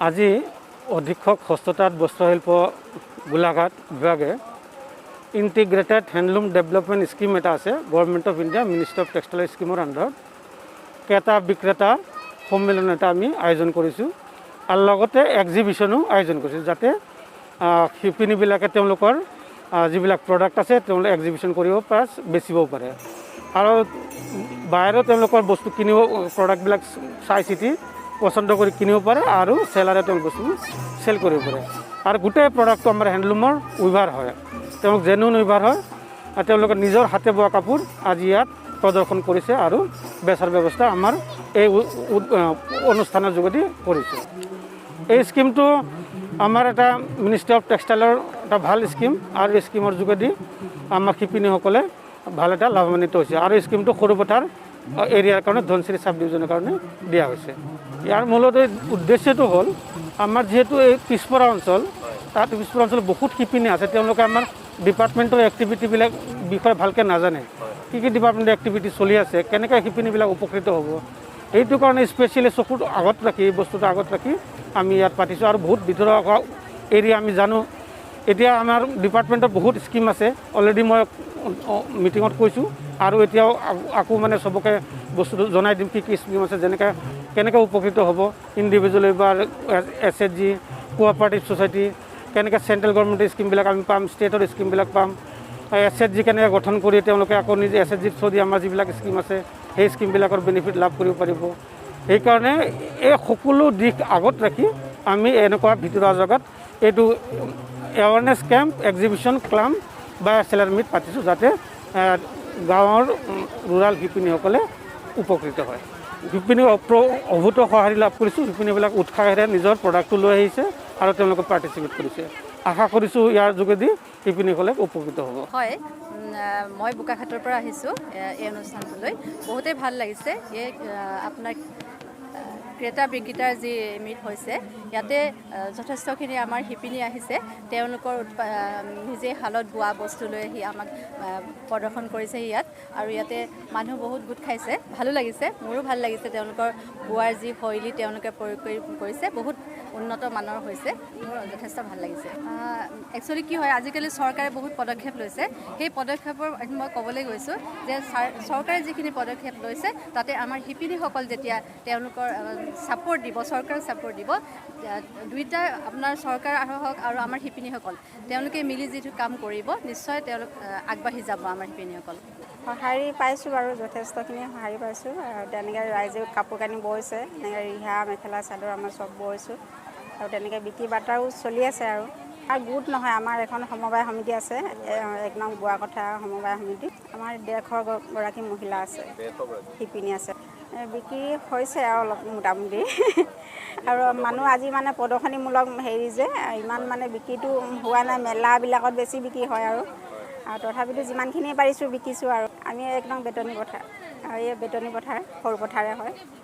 আজি অধীক্ষক হস্ততাঁত বস্ত্ৰশিল্প গোলাঘাট বিভাগে ইণ্টিগ্ৰেটেড হেণ্ডলুম ডেভেলপমেণ্ট স্কিম এটা আছে government of India ministry of textile স্কিমৰ আণ্ডাৰত ক্ৰেতা বিক্ৰেতা সন্মিলন এটা আমি আয়োজন কৰিছোঁ আৰু লগতে এক্সিবিশ্যনো আয়োজন কৰিছোঁ যাতে শিপিনীবিলাকে তেওঁলোকৰ যিবিলাক প্ৰডাক্ট আছে তেওঁলোকে এক্সিবিশ্যন কৰিব প্লাছ বেচিব পাৰে আৰু বাহিৰত তেওঁলোকৰ বস্তু কিনিব প্ৰডাক্টবিলাক চাই চিতি পচন্দ কৰি কিনিব পাৰে আৰু চেলাৰে তেওঁলোক বস্তু চেল কৰিব পাৰে আৰু গোটেই প্ৰডাক্টটো আমাৰ হেণ্ডলুমৰ উইভাৰ হয় তেওঁলোক জেনুইন উইভাৰ হয় আৰু তেওঁলোকে নিজৰ হাতে বোৱা কাপোৰ আজি ইয়াত প্ৰদৰ্শন কৰিছে আৰু বেচাৰ ব্যৱস্থা আমাৰ এই অনুষ্ঠানৰ যোগেদি কৰিছে এই স্কিমটো আমাৰ এটা মিনিষ্ট্ৰী অফ টেক্সটাইলৰ এটা ভাল স্কিম আৰু এই স্কিমৰ যোগেদি আমাৰ শিপিনীসকলে ভাল এটা লাভান্বিত হৈছে আৰু এই স্কিমটো সৰুপথাৰ এৰিয়াৰ কাৰণে ধনশিৰি চাব ডিভিজনৰ কাৰণে দিয়া হৈছে ইয়াৰ মূলত উদ্দেশ্যটো হ'ল আমাৰ যিহেতু এই পিছপৰা অঞ্চল তাত পিছপৰা অঞ্চলত বহুত শিপিনী আছে তেওঁলোকে আমাৰ ডিপাৰ্টমেণ্টৰ এক্টিভিটিবিলাক বিষয়ে ভালকৈ নাজানে কি ডিপাৰ্টমেণ্টৰ এক্টিভিটি চলি আছে কেনেকৈ শিপিনীবিলাক উপকৃত হ'ব এইটো কাৰণে স্পেচিয়েলি চকুৰ আগত ৰাখি এই বস্তুটো আগত ৰাখি আমি ইয়াত পাতিছোঁ আৰু বহুত ভিতৰুৱা এৰিয়া আমি জানো এতিয়া আমাৰ ডিপাৰ্টমেণ্টৰ বহুত স্কিম আছে অলৰেডি মই মিটিঙত কৈছোঁ আৰু এতিয়াও আকৌ মানে চবকে বস্তুটো জনাই দিম কি স্কিম আছে যেনেকৈ কেনেকৈ উপকৃত হ'ব ইণ্ডিভিজুৱেল বা SHG কোঅপাৰেটিভ ছ'চাইটি কেনেকৈ চেণ্ট্ৰেল গভৰ্ণমেণ্টৰ স্কিমবিলাক আমি পাম ষ্টেটৰ স্কিমবিলাক পাম SHG কেনেকৈ গঠন কৰি তেওঁলোকে আকৌ নিজে SHG থ্ৰু দি আমাৰ যিবিলাক স্কিম আছে সেই স্কিমবিলাকৰ বেনিফিট লাভ কৰিব পাৰিব সেইকাৰণে এই সকলো দিশ আগত ৰাখি আমি এনেকুৱা ভিতৰুৱা জেগাত এইটো এৱাৰনেছ কেম্প এক্সিবিশ্যন ক্লাব বা চেলাৰ মিট পাতিছোঁ যাতে গাঁৱৰ ৰুৰাল শিপিনীসকলে উপকৃত হয় শিপিনী অভূত সঁহাৰি লাভ কৰিছোঁ শিপিনীবিলাক উৎসাহেৰে নিজৰ প্ৰডাক্টটো লৈ আহিছে আৰু তেওঁলোকে পাৰ্টিচিপেট কৰিছে আশা কৰিছোঁ ইয়াৰ যোগেদি শিপিনীসকলে উপকৃত হ'ব হয় মই বোকাখাটৰ পৰা আহিছোঁ এই অনুষ্ঠানটোলৈ বহুতেই ভাল লাগিছে এই আপোনাৰ ক্ৰেতা বিক্ৰেতাৰ যি মিট হৈছে ইয়াতে যথেষ্টখিনি আমাৰ শিপিনী আহিছে তেওঁলোকৰ নিজে শালত বোৱা বস্তু লৈ আহি আমাক প্ৰদৰ্শন কৰিছে ইয়াত আৰু ইয়াতে মানুহ বহুত গোট খাইছে ভালো লাগিছে মোৰো ভাল লাগিছে তেওঁলোকৰ বোৱাৰ যি শৈলী তেওঁলোকে প্ৰয়োগ কৰিছে বহুত উন্নত মানৰ হৈছে মোৰ যথেষ্ট ভাল লাগিছে একচুৱেলি কি হয় আজিকালি চৰকাৰে বহুত পদক্ষেপ লৈছে সেই পদক্ষেপৰ মই ক'বলৈ গৈছোঁ যে চৰকাৰে যিখিনি পদক্ষেপ লৈছে তাতে আমাৰ শিপিনীসকল যেতিয়া তেওঁলোকৰ ছাপোৰ্ট দিব চৰকাৰে ছাপোৰ্ট দিব দুইটা আপোনাৰ চৰকাৰ হওক আৰু আমাৰ শিপিনীসকল তেওঁলোকে মিলি যিটো কাম কৰিব নিশ্চয় তেওঁলোক আগবাঢ়ি যাব আমাৰ শিপিনীসকল সঁহাৰি পাইছোঁ বাৰু যথেষ্টখিনি সঁহাৰি পাইছোঁ আৰু তেনেকৈ ৰাইজে কাপোৰ কানি বৈছে তেনেকৈ ৰিহা মেখেলা চাদৰ আমাৰ চব বৈছোঁ আৰু তেনেকৈ বিক্ৰী বাৰ্তাও চলি আছে আৰু গোট নহয় আমাৰ এখন সমবায় সমিতি আছে 1 নং বোৱাকঠা সমবায় সমিতি আমাৰ 150 গৰাকী মহিলা আছে শিপিনী আছে বিক্ৰী হৈছে আৰু অলপ মোটামুটি আৰু মানুহ আজি মানে প্ৰদৰ্শনীমূলক হেৰি যে ইমান মানে বিক্ৰীটো হোৱা নাই মেলাবিলাকত বেছি বিক্ৰী হয় আৰু তথাপিতো যিমানখিনি পাৰিছোঁ বিকিছোঁ আৰু আমি 1 নং বেতনী পথাৰ আৰু এই বেতনী পথাৰ সৰু পথাৰে হয়